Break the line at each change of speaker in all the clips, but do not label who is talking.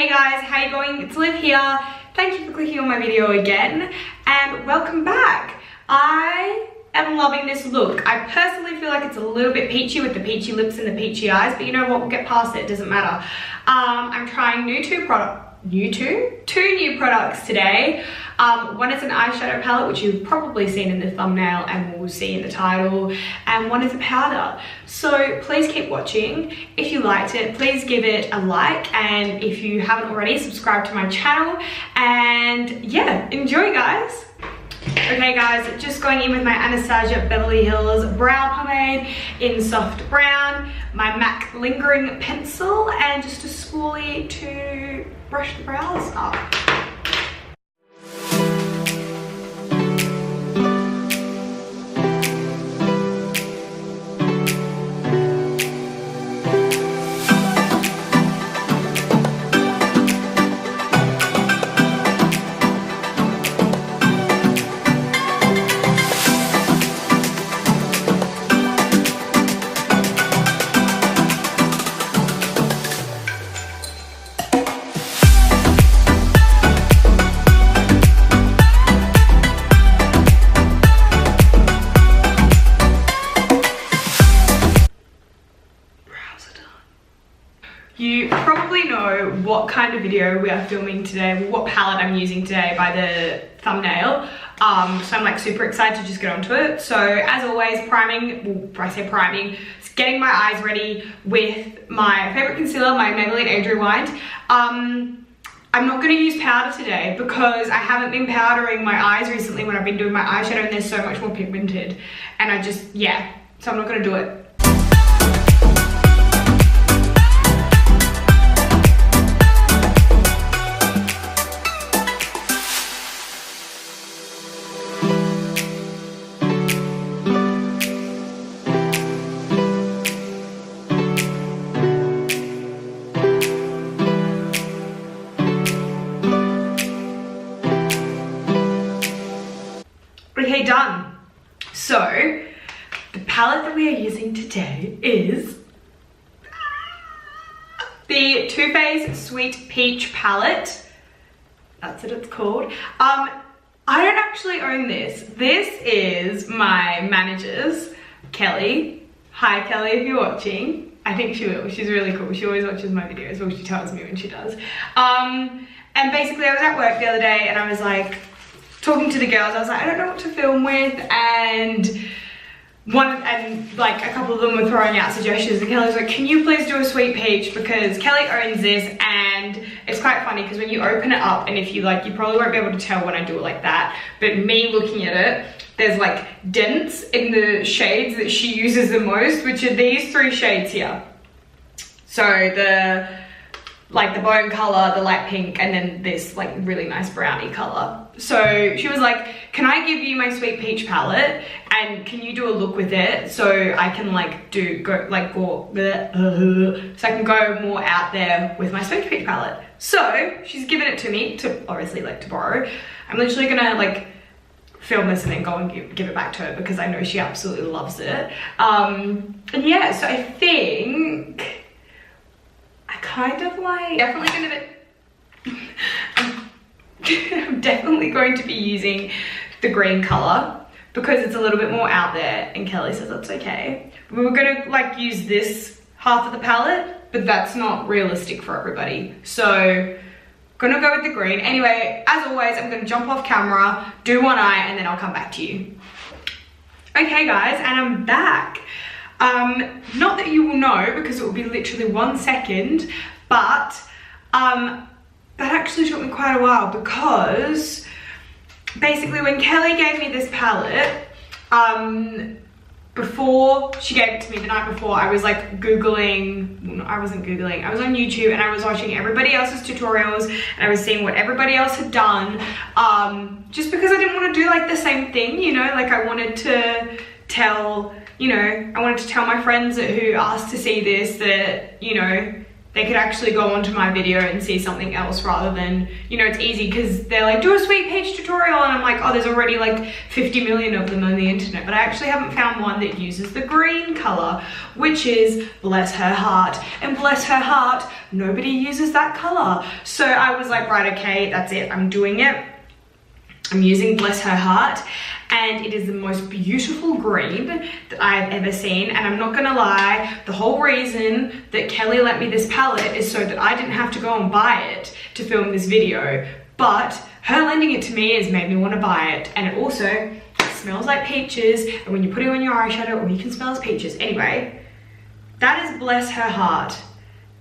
Hey guys, how you going? It's Liv here. Thank you for clicking on my video again and welcome back. I am loving this look. I personally feel like it's a little bit peachy with the peachy lips and the peachy eyes, but you know what, we'll get past it, doesn't matter. I'm trying two new products today. One is an eyeshadow palette, which you've probably seen in the thumbnail and will see in the title, and one is a powder. So please keep watching. If you liked it, please give it a like, and if you haven't already, subscribe to my channel, and yeah, enjoy guys. Okay guys, just going in with my Anastasia Beverly Hills brow pomade in soft brown, my MAC lingering pencil, and just a spoolie to brush the brows up. You probably know what kind of video we are filming today, what palette I'm using today by the thumbnail. So I'm like super excited to just get onto it. So as always, priming, well, I say priming, getting my eyes ready with my favorite concealer, my Maybelline Age Rewind. I'm not going to use powder today because I haven't been powdering my eyes recently when I've been doing my eyeshadow, and they're so much more pigmented. And I just, yeah, so I'm not going to do it. Okay, done. So the palette that we are using today is the Too Faced Sweet Peach palette. That's what it's called. I don't actually own this. This is my manager's, Kelly. Hi Kelly, if you're watching. I think she will. She's really cool. She always watches my videos. Well, she tells me when she does. And basically I was at work the other day and I was like, talking to the girls, I was like, I don't know what to film with, and like a couple of them were throwing out suggestions, and Kelly was like, can you please do a sweet peach, because Kelly owns this, and it's quite funny because when you open it up, and if you like, you probably won't be able to tell when I do it like that, but me looking at it, there's like dents in the shades that she uses the most, which are these three shades here. So the bone color, the light pink, and then this like really nice brownie color. So she was like, can I give you my Sweet Peach palette and can you do a look with it so I can like so I can go more out there with my Sweet Peach palette. So she's given it to me to obviously like to borrow. I'm literally gonna like film this and then go and give it back to her because I know she absolutely loves it. And yeah, so I think I kind of like definitely gonna I'm definitely going to be using the green color because it's a little bit more out there, and Kelly says that's okay. We were gonna like use this half of the palette, but that's not realistic for everybody. So gonna go with the green. Anyway, as always, I'm gonna jump off camera, do one eye, and then I'll come back to you. Okay guys, and I'm back. Not that you will know because it will be literally 1 second, but that actually took me quite a while because basically when Kelly gave me this palette, before she gave it to me the night before, I was like Googling, well, no, I wasn't Googling, I was on YouTube and I was watching everybody else's tutorials and I was seeing what everybody else had done, just because I didn't want to do like the same thing, you know, like I wanted to tell, you know, I wanted to tell my friends who asked to see this that, you know, they could actually go onto my video and see something else rather than, you know, it's easy because they're like, do a sweet page tutorial, and I'm like, oh, there's already like 50 million of them on the internet, but I actually haven't found one that uses the green color, which is bless her heart. And bless her heart, nobody uses that color. So I was like, right, okay, that's it, I'm doing it. I'm using bless her heart, and it is the most beautiful green that I've ever seen. And I'm not gonna lie, the whole reason that Kelly lent me this palette is so that I didn't have to go and buy it to film this video, but her lending it to me has made me want to buy it. And it also smells like peaches, and when you put it on your eyeshadow, all you can smell is peaches. Anyway, that is bless her heart.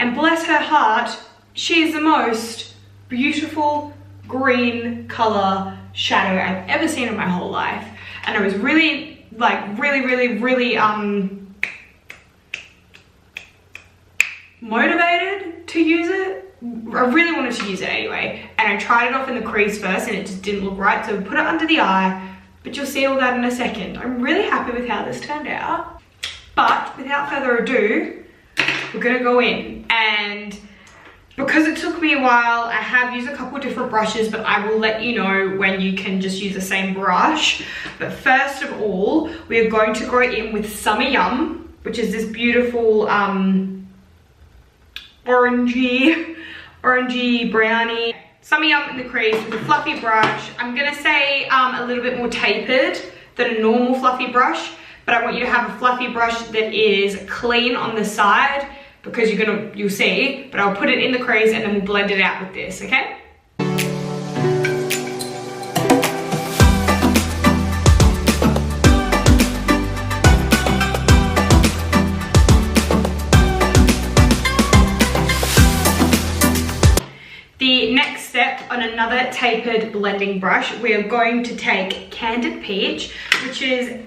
And bless her heart, she is the most beautiful green color shadow I've ever seen in my whole life. And I was really really motivated to use it. I really wanted to use it anyway, and I tried it off in the crease first and it just didn't look right, so I put it under the eye, but you'll see all that in a second. I'm really happy with how this turned out, but without further ado, we're gonna go in. And because it took me a while, I have used a couple different brushes, but I will let you know when you can just use the same brush. But first of all, we are going to go in with Summer Yum, which is this beautiful orangey brownie. Summer Yum in the crease with a fluffy brush. I'm gonna say a little bit more tapered than a normal fluffy brush, but I want you to have a fluffy brush that is clean on the side, because you'll see, but I'll put it in the crease and then we'll blend it out with this, okay? The next step on another tapered blending brush, we are going to take Candid Peach, which is,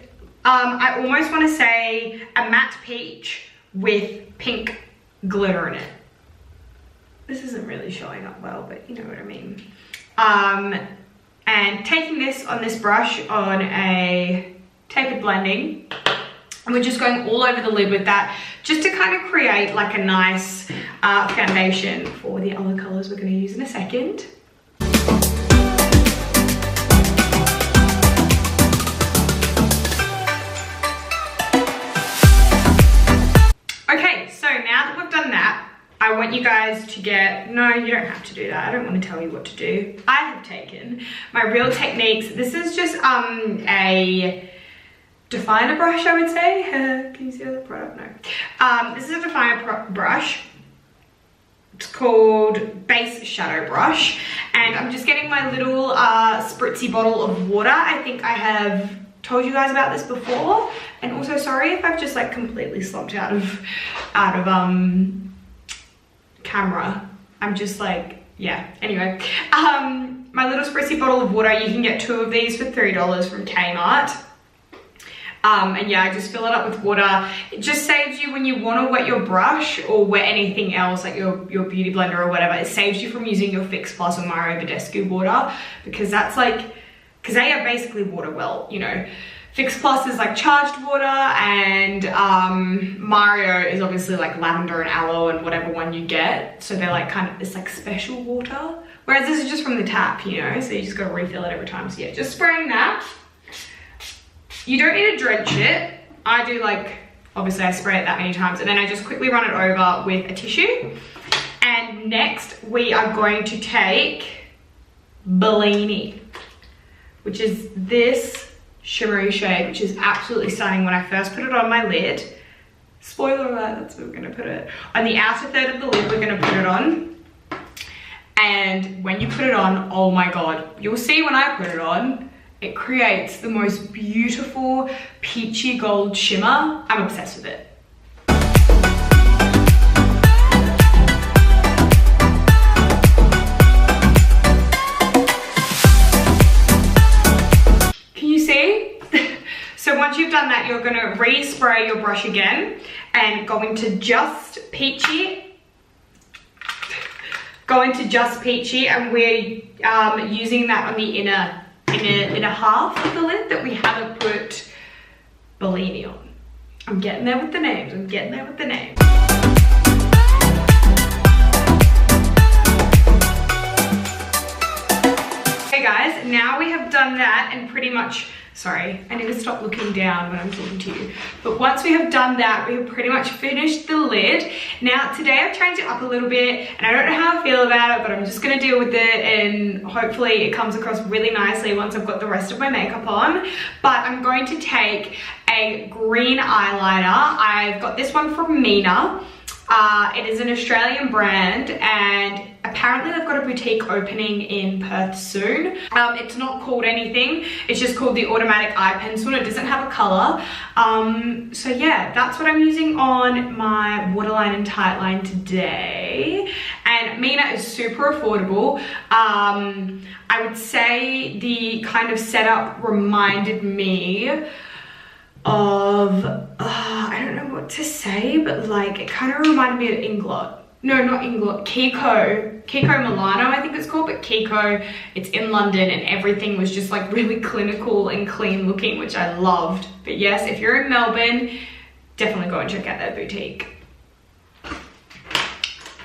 I almost want to say a matte peach with pink glitter in it. This isn't really showing up well, but you know what I mean. And taking this on this brush on a tapered blending, and we're just going all over the lid with that, just to kind of create like a nice foundation for the other colors we're going to use in a second. I want you guys to get, no, you don't have to do that. I don't want to tell you what to do. I have taken my Real Techniques. This is just a definer brush, I would say. Can you see the product? No. This is a definer brush. It's called Base Shadow Brush. And I'm just getting my little spritzy bottle of water. I think I have told you guys about this before. And also, sorry if I've just like completely slumped out of camera. I'm just like, yeah, anyway. My little spritzy bottle of water, you can get 2 of these for $3 from Kmart. And yeah, I just fill it up with water. It just saves you when you want to wet your brush or wet anything else, like your beauty blender or whatever. It saves you from using your Fix Plus or Mario Badescu water, because that's like, because they are basically water well, you know. Fix Plus is like charged water, and Mario is obviously like lavender and aloe and whatever one you get. So they're like kind of, it's like special water. Whereas this is just from the tap, you know, so you just gotta refill it every time. So yeah, just spraying that. You don't need to drench it. I do, like, obviously I spray it that many times, and then I just quickly run it over with a tissue. And next we are going to take Bellini, which is this shimmery shade, which is absolutely stunning. When I first put it on my lid, spoiler alert, that's where we're gonna put it. On the outer third of the lid, we're gonna put it on. And when you put it on, oh my God, you'll see when I put it on, it creates the most beautiful peachy gold shimmer. I'm obsessed with it. Can you see? So once you've done that, you're gonna respray your brush again and go into Just Peachy. And we're using that on the inner half of the lid that we haven't put Bellini on. I'm getting there with the names. now we have done that and pretty much, sorry, I need to stop looking down when I'm talking to you. But once we have done that, we have pretty much finished the lid. Now today I've changed it up a little bit and I don't know how I feel about it, but I'm just gonna deal with it and hopefully it comes across really nicely once I've got the rest of my makeup on. But I'm going to take a green eyeliner. I've got this one from Mina. It is an Australian brand and apparently they've got a boutique opening in Perth soon. It's not called anything, it's just called the automatic eye pencil and it doesn't have a color. So yeah, that's what I'm using on my waterline and tightline today. And Mina is super affordable. I would say the kind of setup reminded me of, I don't know what to say, but like it kind of reminded me of Inglot. No, not Inglot, Kiko Milano I think it's called, but Kiko, it's in London and everything was just like really clinical and clean looking, which I loved. But yes, if you're in Melbourne, definitely go and check out that boutique.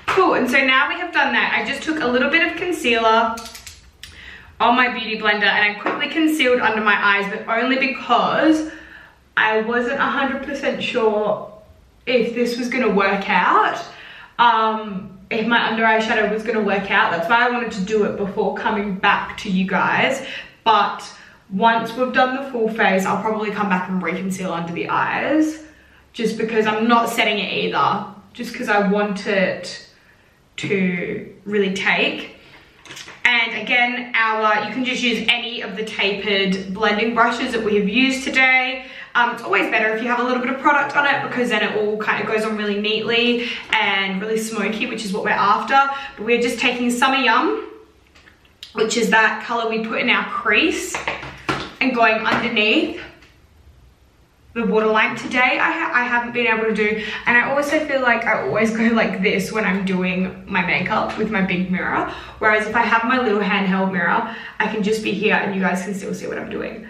Cool, and so now we have done that. I just took a little bit of concealer on my beauty blender and I quickly concealed under my eyes, but only because I wasn't 100% sure if this was gonna work out. If my under eye shadow was gonna work out. That's why I wanted to do it before coming back to you guys. But once we've done the full face, I'll probably come back and reconceal under the eyes. Just because I'm not setting it either. Just because I want it to really take. And again, you can just use any of the tapered blending brushes that we have used today. It's always better if you have a little bit of product on it because then it all kind of goes on really neatly and really smoky, which is what we're after. But we're just taking Summer Yum, which is that color we put in our crease, and going underneath the waterline today. I haven't been able to do, and I also feel like I always go like this when I'm doing my makeup with my big mirror. Whereas if I have my little handheld mirror, I can just be here and you guys can still see what I'm doing.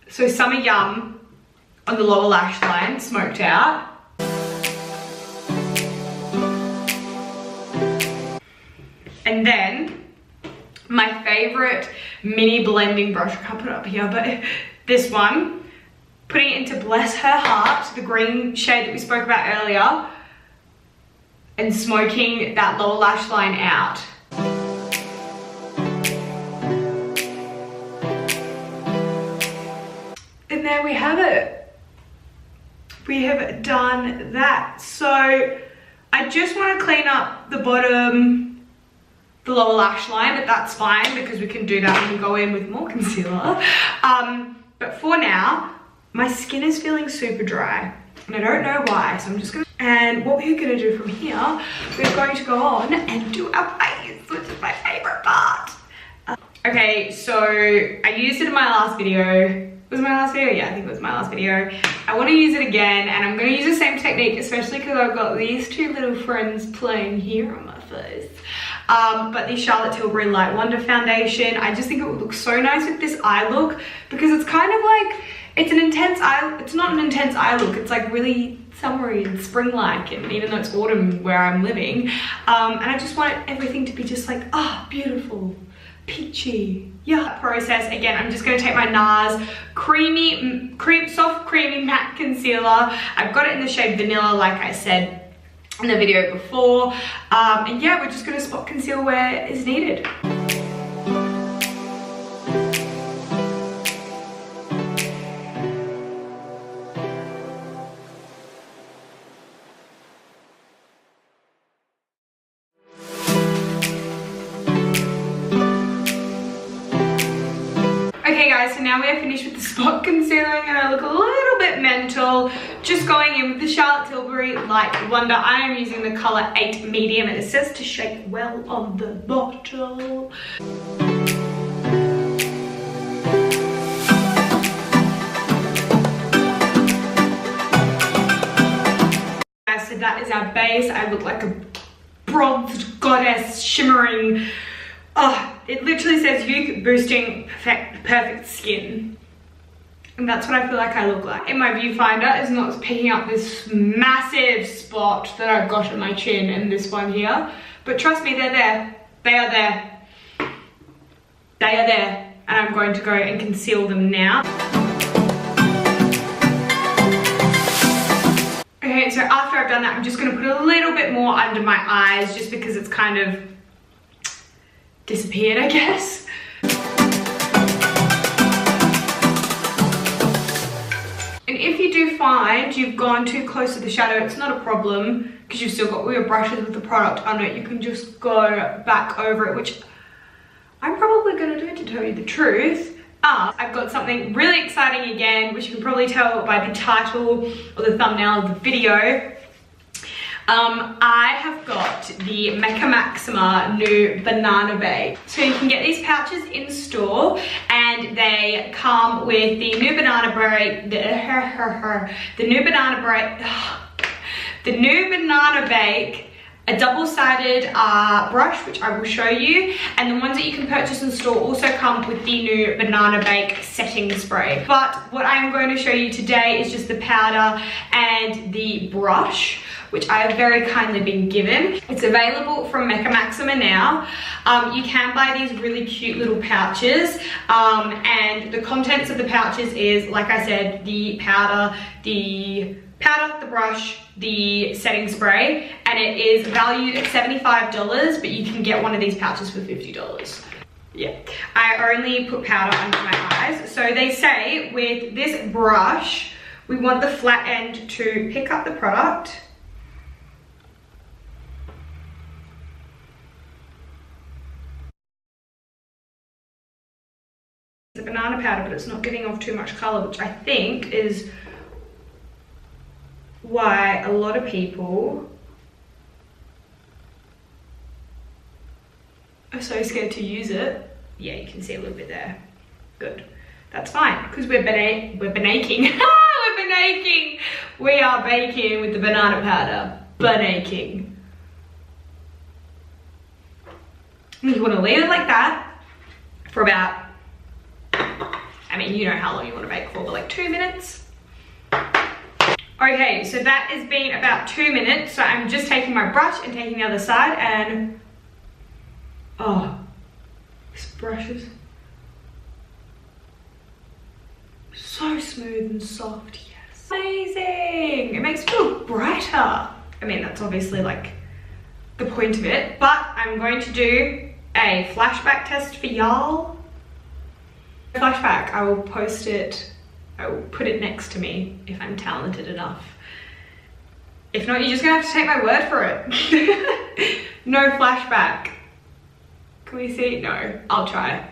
So Summer Yum on the lower lash line, smoked out. And then my favorite mini blending brush, I can't put it up here, but this one, putting it into Bless Her Heart, the green shade that we spoke about earlier, and smoking that lower lash line out. And there we have it. We have done that. So I just want to clean up the bottom, the lower lash line, but that's fine because we can do that when we go in with more concealer. But for now, my skin is feeling super dry and I don't know why. So I'm just gonna, and what we're gonna do from here, we're going to go on and do our face, which is my favorite part. Okay, so I used it in my last video. Was it my last video? Yeah, I think it was my last video. I want to use it again and I'm going to use the same technique, especially because I've got these two little friends playing here on my face. But the Charlotte Tilbury Light Wonder foundation, I just think it would look so nice with this eye look because it's kind of like, it's an intense eye, it's not an intense eye look, it's like really summery and spring-like, and even though it's autumn where I'm living. And I just want everything to be just like, beautiful, peachy. Yeah, process. Again, I'm just going to take my NARS soft creamy matte concealer. I've got it in the shade Vanilla, like I said in the video before. And yeah, we're just going to spot conceal where is needed. So now we are finished with the spot concealing and I look a little bit mental. Just going in with the Charlotte Tilbury Light Wonder. I am using the color 8 Medium and it says to shake well on the bottle. So that is our base. I look like a bronzed goddess shimmering. It literally says youth boosting perfect skin. And that's what I feel like I look like. In my viewfinder, it's not picking up this massive spot that I've got on my chin and this one here. But trust me, they're there. They are there. They are there, and I'm going to go and conceal them now. Okay, so after I've done that, I'm just going to put a little bit more under my eyes just because it's kind of disappeared, I guess. And if you do find you've gone too close to the shadow, it's not a problem because you've still got all your brushes with the product under it. You can just go back over it, which I'm probably going to do, to tell you the truth. I've got something really exciting again, which you can probably tell by the title or the thumbnail of the video. I have got the Mecca Maxima new banana bag. So you can get these pouches in store, and they come with the new banana bag, the new banana bag, a double-sided brush, which I will show you, and the ones that you can purchase in store also come with the new banana bake setting spray. But what I'm going to show you today is just the powder and the brush, which I have very kindly been given. It's available from Mecca Maxima now. You can buy these really cute little pouches, and the contents of the pouches is, like I said, the powder, the brush, the setting spray, and it is valued at $75, but you can get one of these pouches for $50. Yeah, I only put powder under my eyes. So they say with this brush, we want the flat end to pick up the product. It's a banana powder, but it's not giving off too much color, which I think is why a lot of people are so scared to use it. Yeah, you can see a little bit there. Good. That's fine, because we're baking. We're baking. We are baking with the banana powder. Baking. You want to leave it like that for about, I mean, you know how long you want to bake for, but like 2 minutes. Okay, so that has been about 2 minutes. So I'm just taking my brush and taking the other side, and oh, this brush is so smooth and soft. Yes, amazing. It makes me feel brighter. I mean, that's obviously like the point of it, but I'm going to do a flashback test for y'all. Flashback, I will post it. I will put it next to me if I'm talented enough. If not, you're just gonna have to take my word for it. No flashback. Can we see? No, I'll try.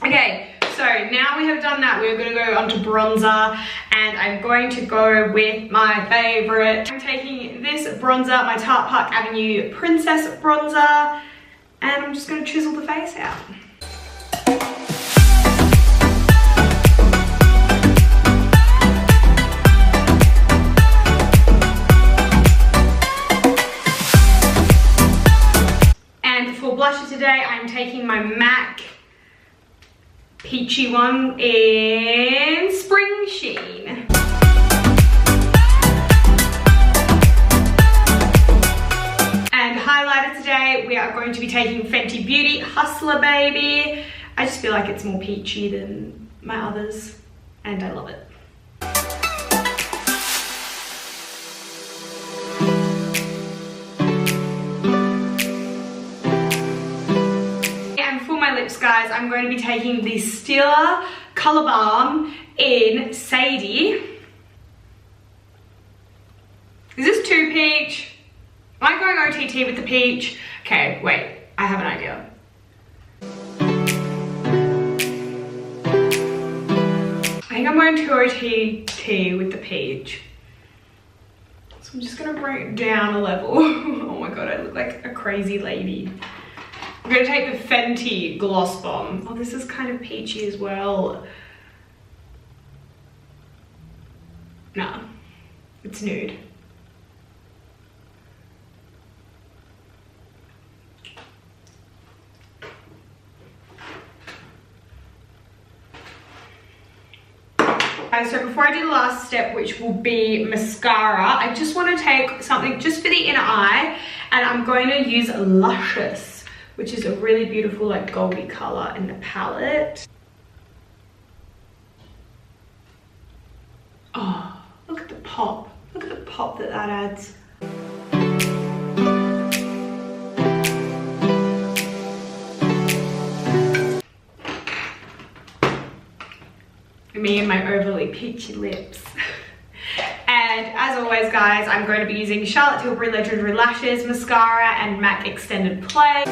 Okay, so now we have done that, we're gonna go on to bronzer, and I'm going to go with my favorite. I'm taking this bronzer, my Tarte Park Avenue Princess bronzer, and I'm just gonna chisel the face out. Blusher today, I'm taking my MAC peachy one in Spring Sheen. And highlighter today, we are going to be taking Fenty Beauty Hustler Baby. I just feel like it's more peachy than my others, and I love it. Guys, I'm going to be taking the Stila Color Balm in Sadie. Is this too peach? Am I going OTT with the peach? Okay, wait, I have an idea. I think I'm going to OTT with the peach. So I'm just gonna bring it down a level. Oh my god, I look like a crazy lady. I'm going to take the Fenty Gloss Bomb. Oh, this is kind of peachy as well. Nah, it's nude. So before I do the last step, which will be mascara, I just want to take something just for the inner eye, and I'm going to use Luscious which is a really beautiful like goldy color in the palette. Oh, look at the pop. Look at the pop that adds. Me and my overly peachy lips. And as always guys, I'm going to be using Charlotte Tilbury Legendary Lashes Mascara and MAC Extended Play.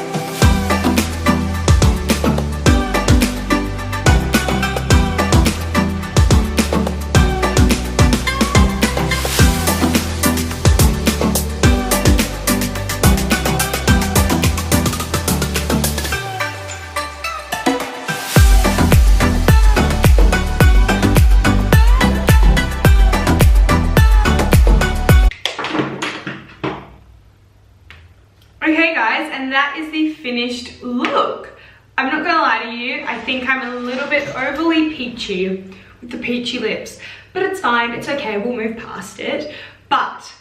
Okay guys, and that is the finished look. I'm not gonna lie to you, I think I'm a little bit overly peachy with the peachy lips, but it's fine, it's okay, we'll move past it. But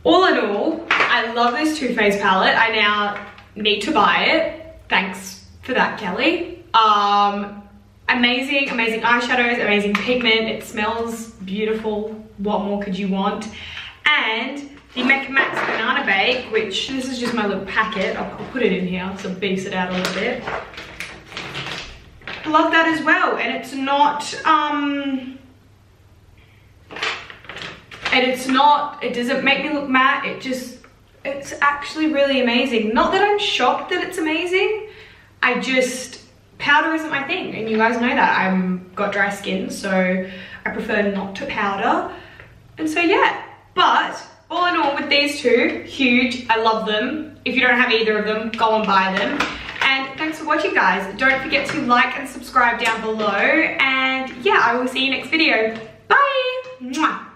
all in all, I love this Too Faced palette. I now need to buy it. Thanks for that, Kelly. Amazing, amazing eyeshadows, amazing pigment. It smells beautiful. What more could you want? And the Mecca Banana Bake, which this is just my little packet. I'll put it in here so beast it out a little bit. Love that as well. And it's not, it doesn't make me look matte. It's actually really amazing. Not that I'm shocked that it's amazing. Powder isn't my thing. And you guys know that. I've got dry skin, so I prefer not to powder. And so yeah, but all in all with these two, huge, I love them. If you don't have either of them, go and buy them. And thanks for watching guys. Don't forget to like and subscribe down below. And yeah, I will see you next video. Bye! Mwah.